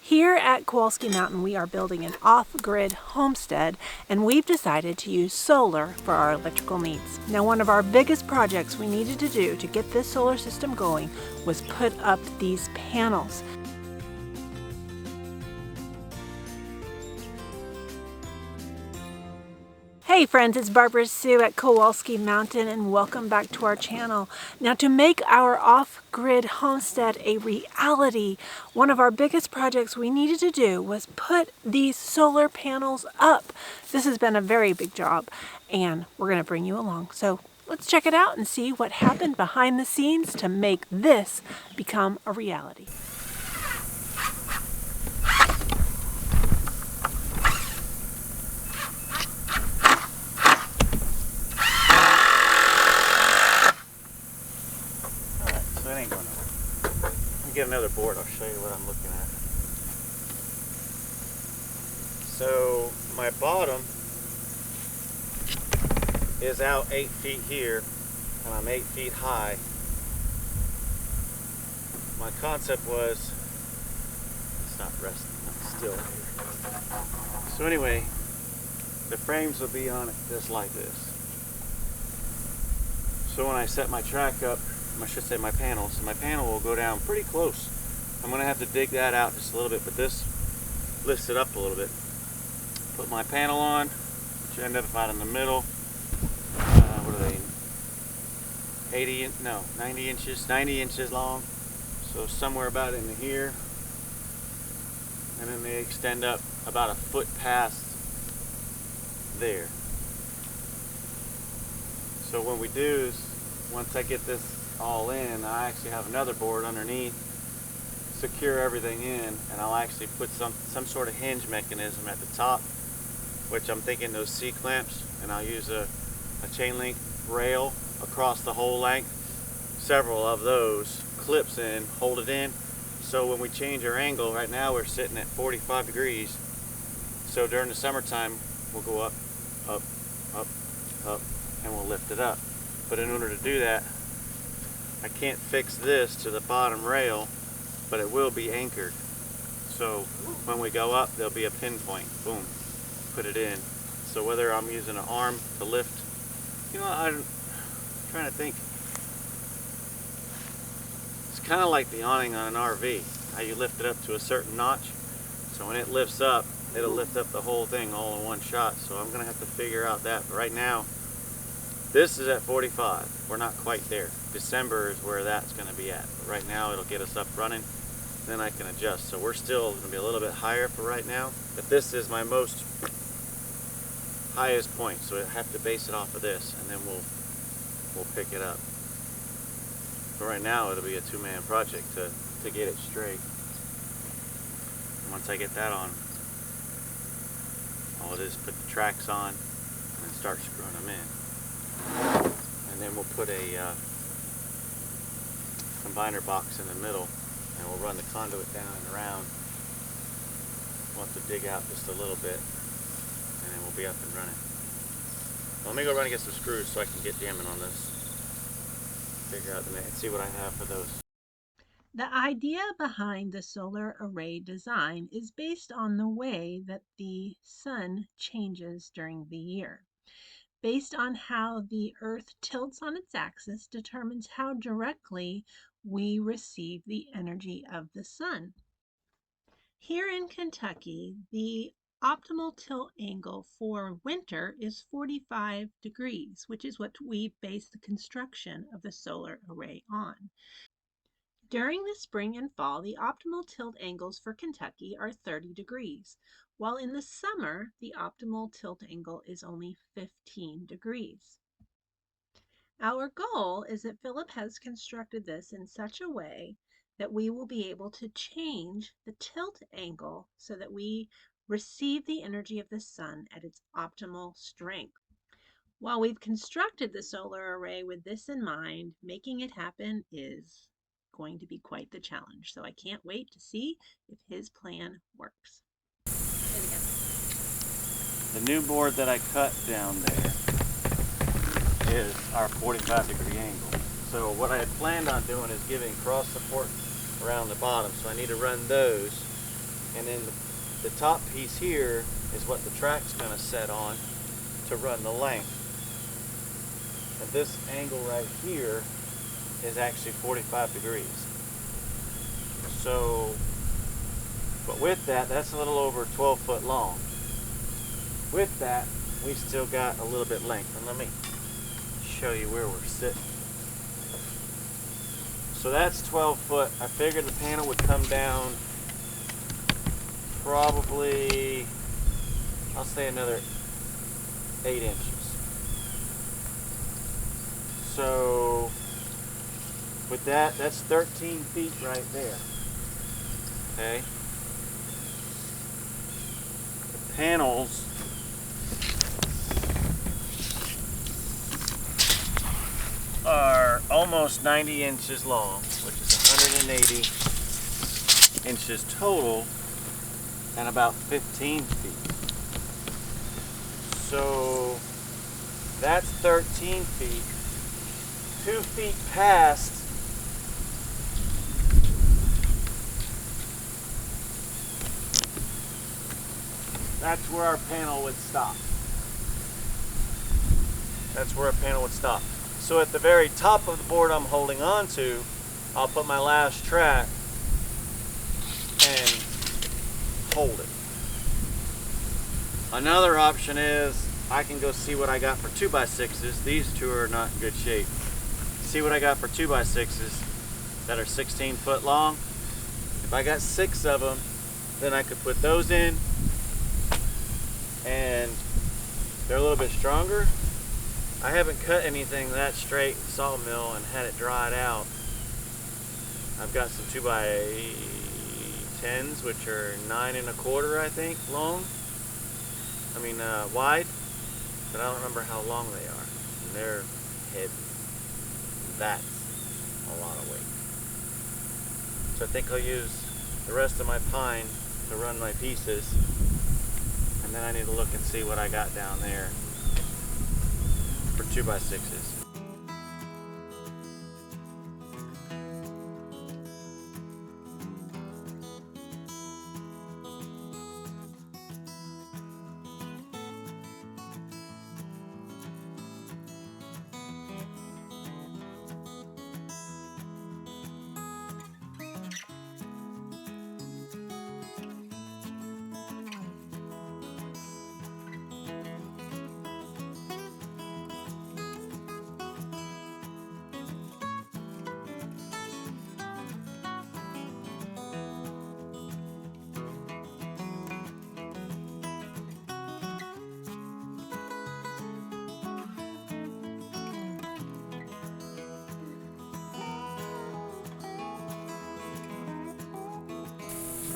Here at Kowalski Mountain, we are building an off-grid homestead, and we've decided to use solar for our electrical needs. Now, one of our biggest projects we needed to do to get this solar system going was put up these panels. Hey friends, it's Barbara Sue at Kowalski Mountain, and welcome back to our channel. Now, to make our off-grid homestead a reality, one of our biggest projects we needed to do was put these solar panels up. This has been a very big job, and we're going to bring you along. So let's check it out and see what happened behind the scenes to make this become a reality. Get another board, I'll show you what I'm looking at. So my bottom is out 8 feet here, and I'm 8 feet high. My concept was, it's not resting, I'm still here. So anyway, the frames will be on it just like this. So when I set my track up, I should say my panel, so my panel will go down pretty close. I'm going to have to dig that out just a little bit, but this lifts it up a little bit. Put my panel on, which end up about in the middle. What are they? 90 inches, 90 inches long. So somewhere about in here. And then they extend up about a foot past there. So what we do is, once I get this all in, I actually have another board underneath, secure everything in, and I'll actually put some sort of hinge mechanism at the top, which I'm thinking those C-clamps, and I'll use a chain link rail across the whole length, several of those clips in, hold it in, so when we change our angle, right now we're sitting at 45 degrees, so during the summertime we'll go up, up, up, up, and we'll lift it up. But in order to do that, I can't fix this to the bottom rail, but it will be anchored. So when we go up, there'll be a pinpoint. Boom, put it in. So whether I'm using an arm to lift, I'm trying to think. It's kind of like the awning on an RV. How you lift it up to a certain notch. So when it lifts up, it'll lift up the whole thing all in one shot. So I'm gonna have to figure out that. But right now, this is at 45. We're not quite there. December is where that's going to be at. But right now it'll get us up running. Then I can adjust. So we're still going to be a little bit higher for right now. But this is my most highest point. So I have to base it off of this, and then we'll pick it up. But right now it'll be a two-man project to get it straight. And once I get that on, all it is put the tracks on and start screwing them in. And then we'll put a combiner box in the middle, and we'll run the conduit down and around. We'll have to dig out just a little bit, and then we'll be up and running. Well, let me go run and get some screws so I can get jamming on this. Figure out and see what I have for those. The idea behind the solar array design is based on the way that the sun changes during the year. Based on how the Earth tilts on its axis determines how directly we receive the energy of the sun. Here in Kentucky, the optimal tilt angle for winter is 45 degrees, which is what we base the construction of the solar array on. During the spring and fall, the optimal tilt angles for Kentucky are 30 degrees, while in the summer, the optimal tilt angle is only 15 degrees. Our goal is that Philip has constructed this in such a way that we will be able to change the tilt angle so that we receive the energy of the sun at its optimal strength. While we've constructed the solar array with this in mind, making it happen is going to be quite the challenge. So I can't wait to see if his plan works. The new board that I cut down there is our 45 degree angle. So what I had planned on doing is giving cross support around the bottom. So I need to run those And then the top piece here is what the track's going to set on to run the length. And this angle right here is actually 45 degrees. So, but with that, that's a little over 12 foot long. With that, we still got a little bit length. And let me show you where we're sitting. So that's 12 foot. I figured the panel would come down probably, I'll say another 8 inches. So with that, that's 13 feet right there. Okay. The panels are almost 90 inches long, which is 180 inches total, and about 15 feet. So that's 13 feet. 2 feet past that's where our panel would stop. That's where our panel would stop. So at the very top of the board I'm holding on to, I'll put my last track and hold it. Another option is I can go see what I got for 2x6s. These two are not in good shape. See what I got for 2x6s that are 16 foot long. If I got 6 of them, then I could put those in, and they're a little bit stronger. I haven't cut anything that straight sawmill and had it dried out. I've got some 2x10s, which are 9 1/4, I think, long. I mean, wide, but I don't remember how long they are. And they're heavy. That's a lot of weight. So I think I'll use the rest of my pine to run my pieces, and then I need to look and see what I got down there for 2x6s.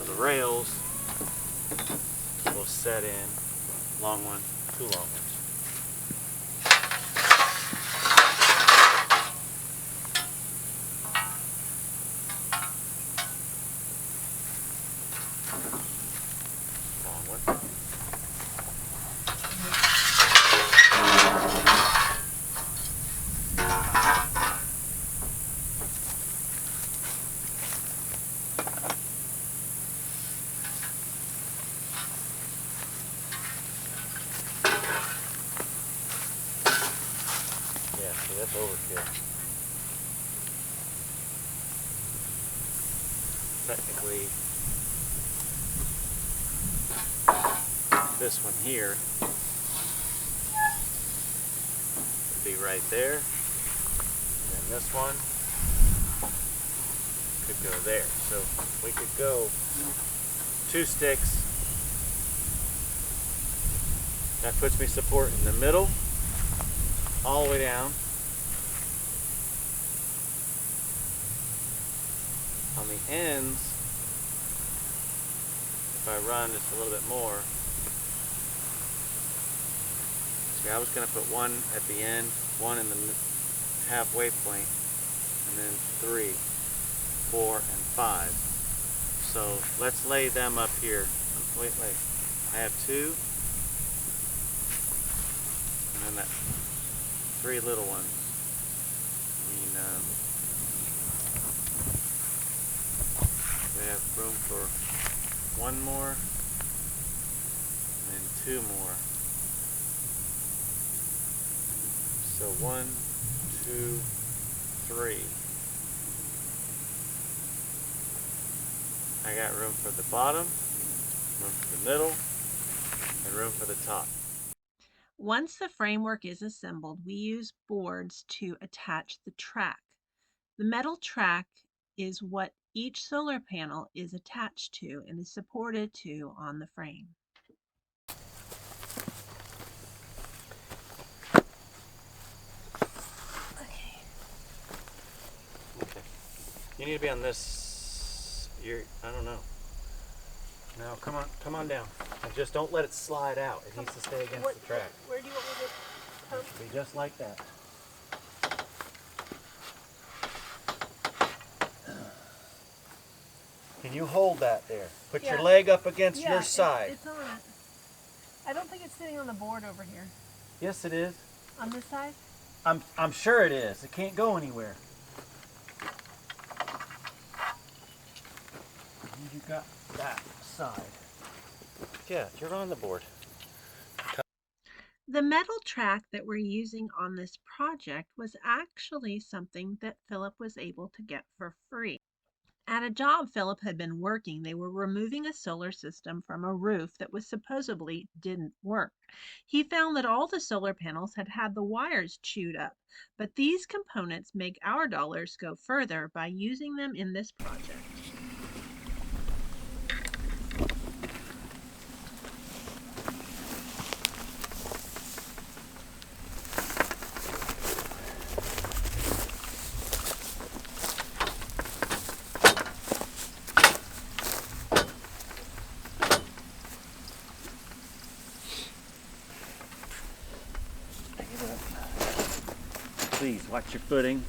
The rails will set in. Long one, 2 long ones. Long one. Yeah, see, that's overkill. Technically, this one here would be right there, and then this one could go there. So we could go 2 sticks. That puts me support in the middle, all the way down. On the ends, if I run just a little bit more, see, I was going to put 1 at the end, 1 in the halfway point, and then 3, 4, and 5. So let's lay them up here. Wait, I have 2, and then that 3 little ones. I mean, we have room for One more, and two more. So 1, 2, 3. I got room for the bottom, room for the middle, and room for the top. Once the framework is assembled, we use boards to attach the track. The metal track is what each solar panel is attached to and is supported to on the frame. Okay. Okay. You need to be on this. I don't know. No, come on down. And just don't let it slide out. It needs to stay against the track. Where do you want me to come? It should be just like that. Can you hold that there? Put your leg up against your side. It's on it. I don't think it's sitting on the board over here. Yes, it is. On this side? I'm sure it is. It can't go anywhere. You got that side. Yeah, you're on the board. The metal track that we're using on this project was actually something that Philip was able to get for free. At a job Philip had been working, they were removing a solar system from a roof that was supposedly didn't work. He found that all the solar panels had had the wires chewed up, but these components make our dollars go further by using them in this project. Please watch your footing.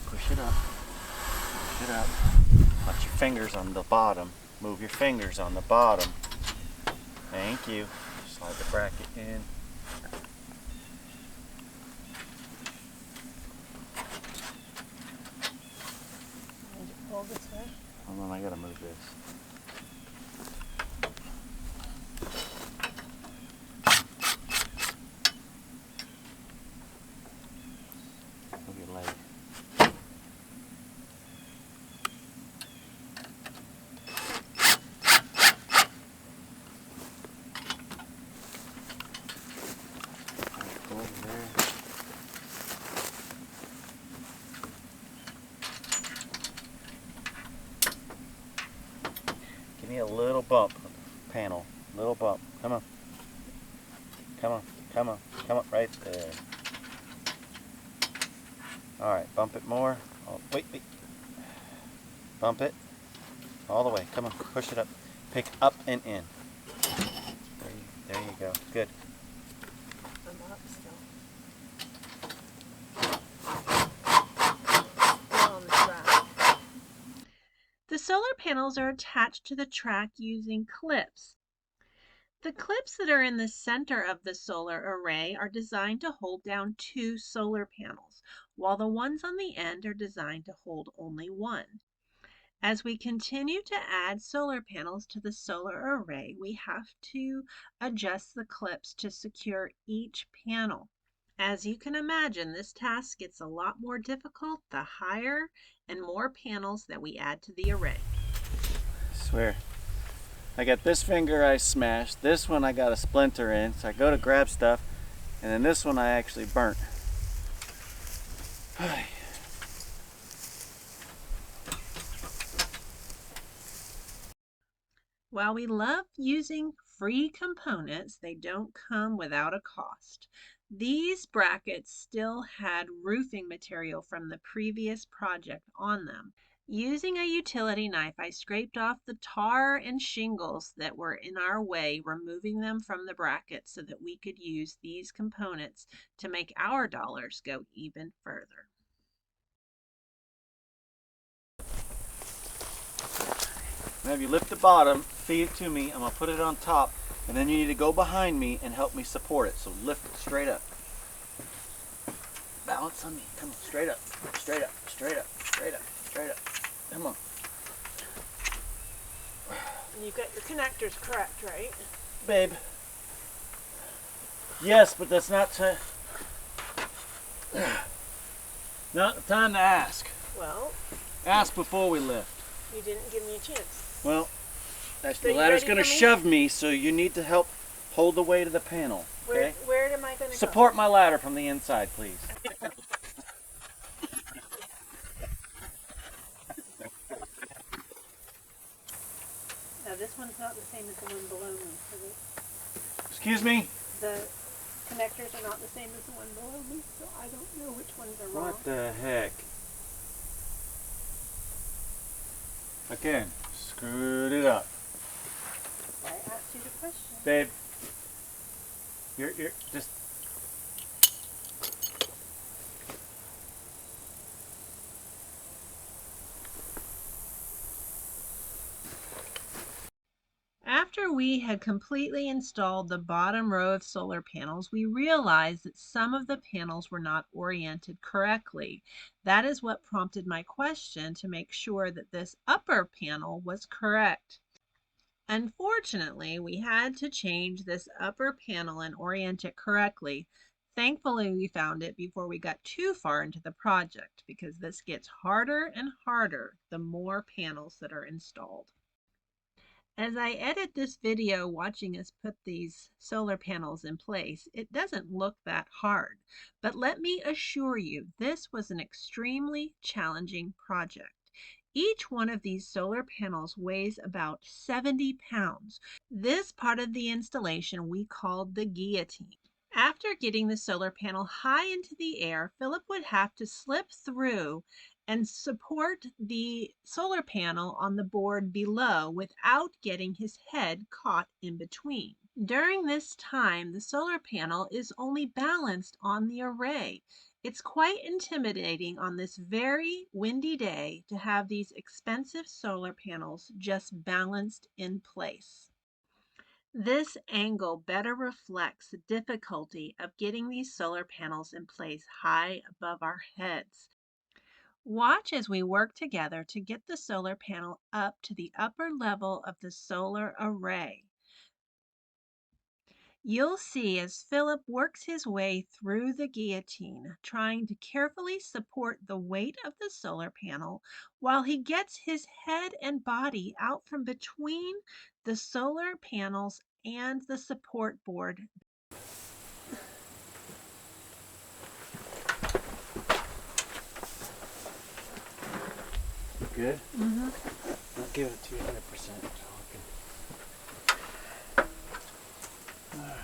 Push it up. Push it up. Watch your fingers on the bottom. Move your fingers on the bottom. Thank you. Slide the bracket in. Pull this way. Hold on, I gotta move this. Give me a little bump on the panel. Little bump. Come on. Come on. Come on. Come on. Right there. Alright, bump it more. Oh, wait. Bump it. All the way. Come on. Push it up. Pick up and in. There you go. Good. I'm up still. The solar panels are attached to the track using clips. The clips that are in the center of the solar array are designed to hold down 2 solar panels, while the ones on the end are designed to hold only one. As we continue to add solar panels to the solar array, we have to adjust the clips to secure each panel. As you can imagine, this task gets a lot more difficult the higher and more panels that we add to the array. I swear. I got this finger I smashed, this one I got a splinter in, so I go to grab stuff, and then this one I actually burnt. While we love using free components, they don't come without a cost. These brackets still had roofing material from the previous project on them. Using a utility knife, I scraped off the tar and shingles that were in our way, removing them from the brackets so that we could use these components to make our dollars go even further. Now if you lift the bottom, feed it to me, I'm going to put it on top, and then you need to go behind me and help me support it. So lift it straight up. Balance on me. Come on, straight up, straight up, straight up, straight up, straight up. Come on. And you've got your connectors correct, right? Babe. Yes, but that's not not the time to ask. Well, Ask before we lift. you didn't give me a chance. Well, So the you ladder's ready going to for me? shove me, so you need to help hold the weight of the panel. Okay? Where am I going to go? Support my ladder from the inside, please. Now this one's not the same as the one below me. Excuse me? The connectors are not the same as the one below me, so I don't know which ones are wrong. What the heck? Again, screwed it up. I asked you the question. Babe, you're just... After we had completely installed the bottom row of solar panels, we realized that some of the panels were not oriented correctly. That is what prompted my question to make sure that this upper panel was correct. Unfortunately, we had to change this upper panel and orient it correctly. Thankfully, we found it before we got too far into the project, because this gets harder and harder the more panels that are installed. As I edit this video watching us put these solar panels in place, it doesn't look that hard. But let me assure you, this was an extremely challenging project. Each one of these solar panels weighs about 70 pounds. This part of the installation we called the guillotine. After getting the solar panel high into the air, Philip would have to slip through and support the solar panel on the board below without getting his head caught in between. During this time, the solar panel is only balanced on the array. It's quite intimidating on this very windy day to have these expensive solar panels just balanced in place. This angle better reflects the difficulty of getting these solar panels in place high above our heads. Watch as we work together to get the solar panel up to the upper level of the solar array. You'll see as Philip works his way through the guillotine, trying to carefully support the weight of the solar panel while he gets his head and body out from between the solar panels and the support board. Good? Mm-hmm. I'll give it 200%. Alright.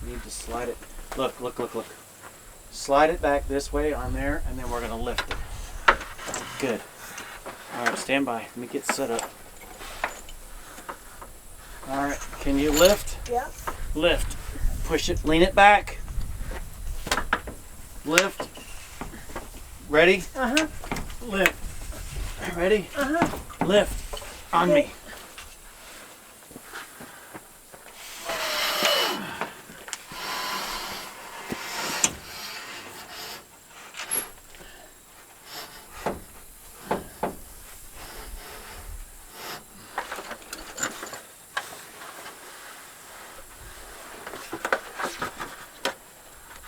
Need to slide it. Look, look, look, look. Slide it back this way on there, and then we're going to lift it. Good. Alright, stand by. Let me get set up. Alright, can you lift? Yep. Lift. Push it, lean it back. Lift. Ready? Uh-huh. Lift. Ready? Uh-huh. Lift. On me.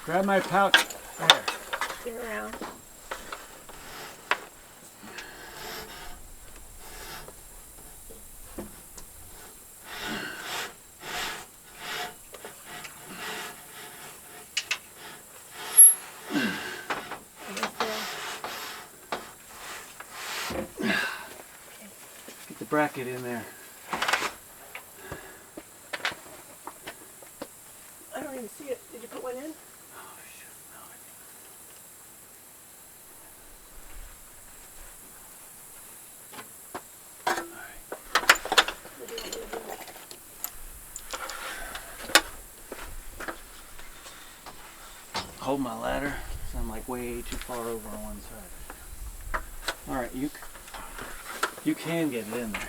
Grab my pouch. There. Get around. Get the bracket in there. I don't even see it. Did you put one in? Oh, shoot. No, hold my ladder. So I'm like way too far over on one side. All right, you can get it in there.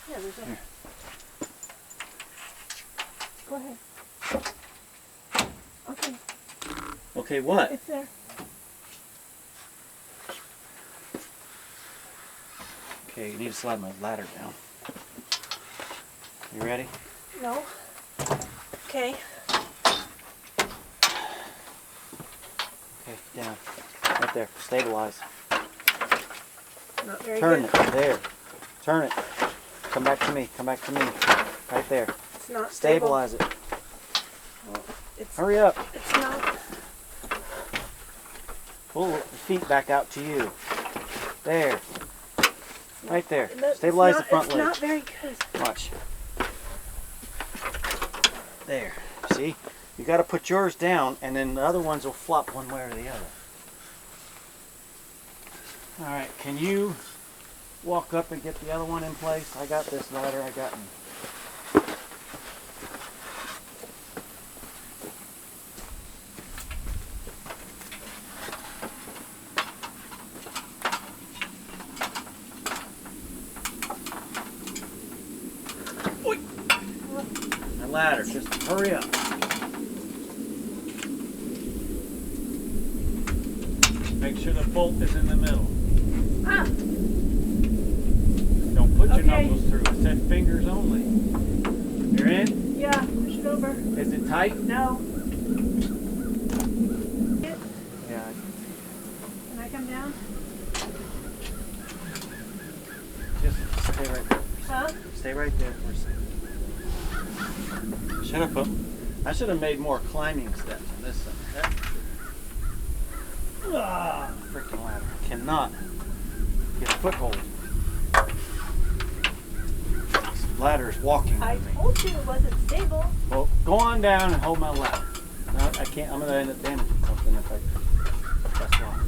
Yeah, there's a... Here. Go ahead. Okay. Okay, what? It's there. Okay, you need to slide my ladder down. You ready? No. Okay. Okay, down. Right there. Stabilize. Not very Turn good. it. There. Turn it. Come back to me. Come back to me. Right there. It's not Stabilize it. Well, it's, Hurry up. It's not. Pull the feet back out to you. There. Right there. It's Stabilize not, the front it's leg. not very good. Watch. There. See? You got to put yours down, and then the other ones will flop one way or the other. All right. Can you walk up and get the other one in place? I got this ladder. I got. My ladder. Just hurry up. Make sure the bolt is in the middle. Ah! Don't put your Okay. knuckles through. I said fingers only. You're in? Yeah, push it over. Is it tight? No. Yeah. Can I come down? Just stay right there. Huh? Stay right there for a second. I should have made more climbing steps on this side. Freaking ladder. Cannot get a foothold. This ladder is walking I with me. told you it wasn't stable. Well, go on down and hold my ladder. No, I can't. I'm going to end up damaging something if that's wrong.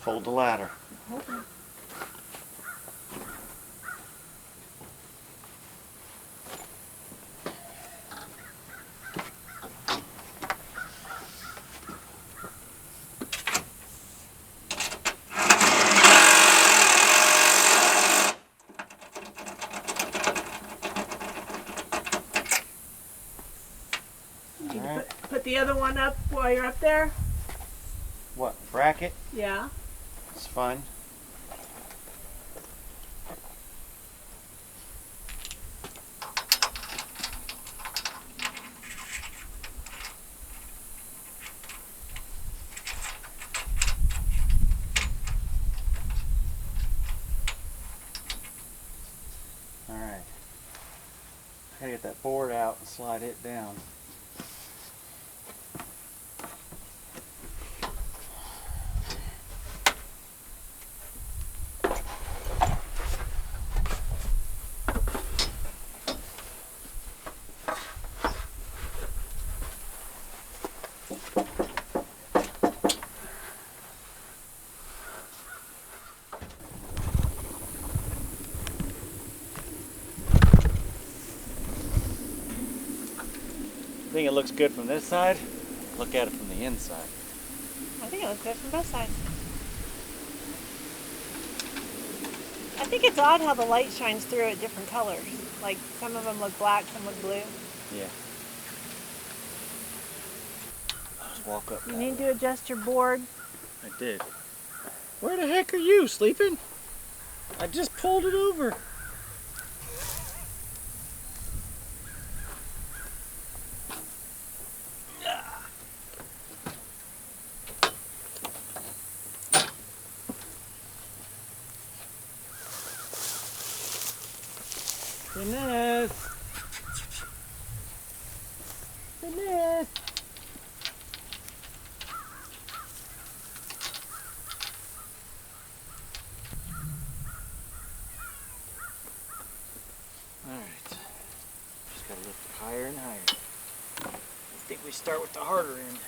Hold the ladder. Okay. You All right. put the other one up while you're up there? What? Bracket? Yeah. It's fun. All right. Gotta get that board out and slide it down. I think it looks good from this side. Look at it from the inside. I think it looks good from both sides. I think it's odd how the light shines through at different colors. Like some of them look black, some look blue. Yeah. Just walk up. You need to adjust your board. I did. Where the heck are you, sleeping? I just pulled it over. Goodness. Goodness. Alright. Just gotta lift it higher and higher. I think we start with the harder end.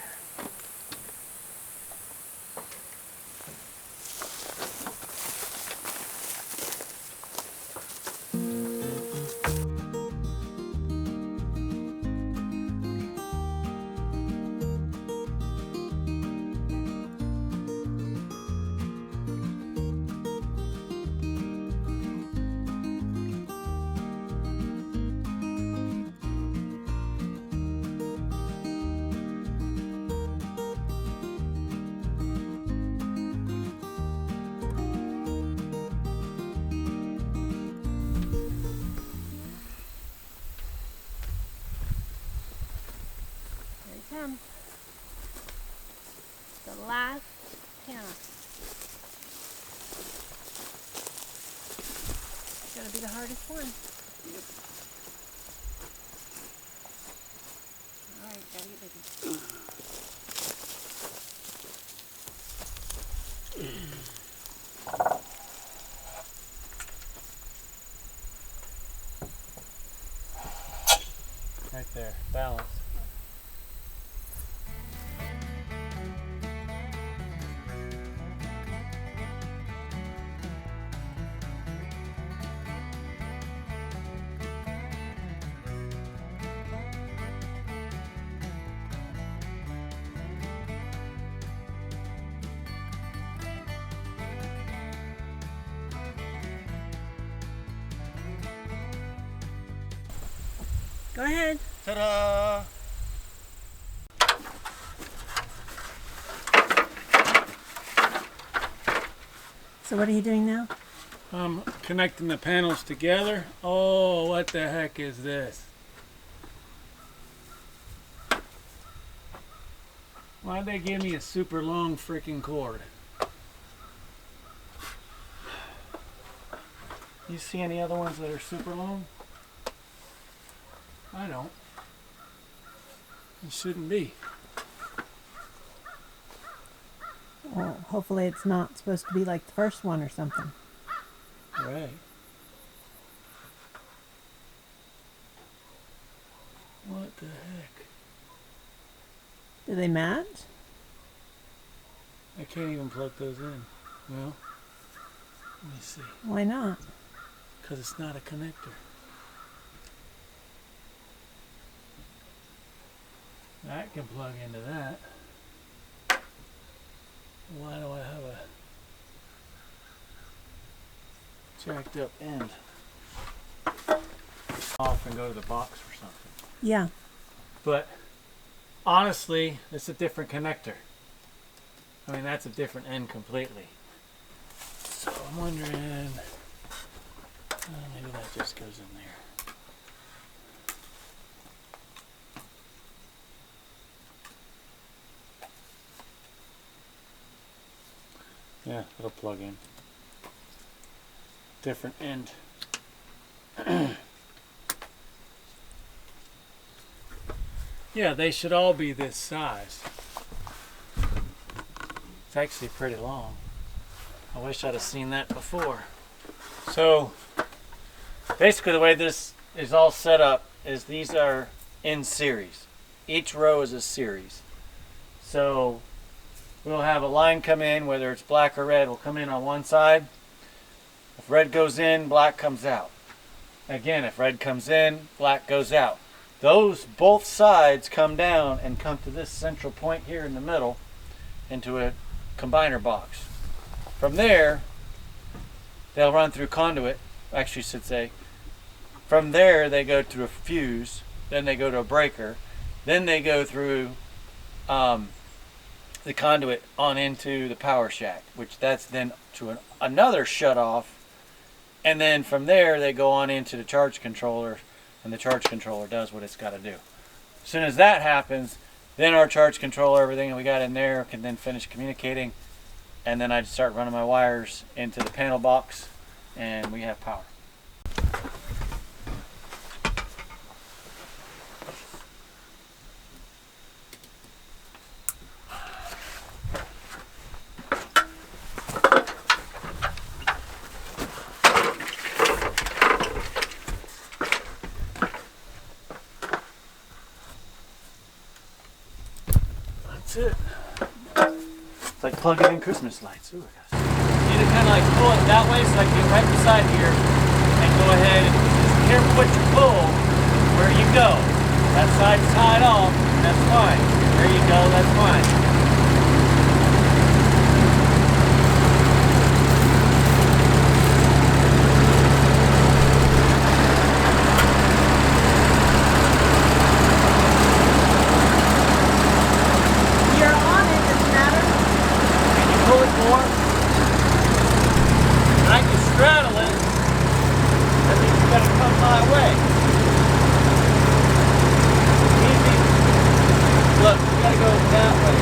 Yeah. It's gonna be the hardest one. Alright, gotta get busy. Right there, balance. Go ahead. Ta-da! So what are you doing now? I'm connecting the panels together. Oh, what the heck is this? Why'd they give me a super long freaking cord? You see any other ones that are super long? I don't. It shouldn't be. Well, hopefully it's not supposed to be like the first one or something. Right. What the heck? Do they match? I can't even plug those in. Well, let me see. Why not? Because it's not a connector. That can plug into that. Why do I have a jacked up end? Off and go to the box or something. Yeah. But honestly, it's a different connector. I mean, that's a different end completely. So I'm wondering, maybe that just goes in there. Yeah, it'll plug in. Different end. Yeah, they should all be this size. It's actually pretty long. I wish I'd have seen that before. So, basically the way this is all set up is these are in series. Each row is a series. So, we'll have a line come in, whether it's black or red, will come in on one side. If red goes in, black comes out. Again, if red comes in, black goes out. Those both sides come down and come to this central point here in the middle into a combiner box. From there, they'll run through conduit, actually should say. From there, they go through a fuse, then they go to a breaker, then they go through the conduit on into the power shack, which that's then to another shut off, and then from there they go on into the charge controller, and the charge controller does what it's got to do. As soon as that happens, then our charge controller, everything that we got in there, can then finish communicating, and then I'd start running my wires into the panel box, and we have power. That's it. It's like plugging in Christmas lights. Ooh, you need to kind of like pull it that way so I can get right beside here and go ahead and just be careful what you pull, where you go. That side's tied off, that's fine. There you go, that's fine. Look, we gotta go that way,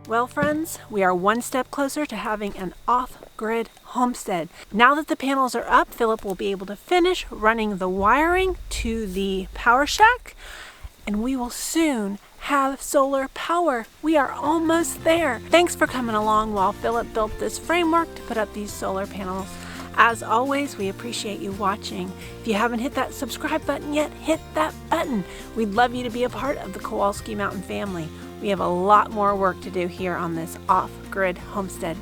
Well, friends, we are one step closer to having an off-grid homestead. Now that the panels are up, Philip will be able to finish running the wiring to the power shack, and we will soon have solar power. We are almost there. Thanks for coming along while Philip built this framework to put up these solar panels. As always, we appreciate you watching. If you haven't hit that subscribe button yet, hit that button. We'd love you to be a part of the Kowalski Mountain family. We have a lot more work to do here on this off-grid homestead.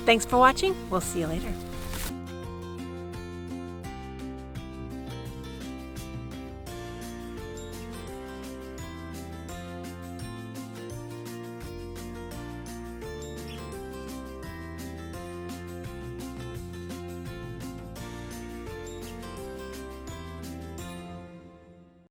Thanks for watching. We'll see you later.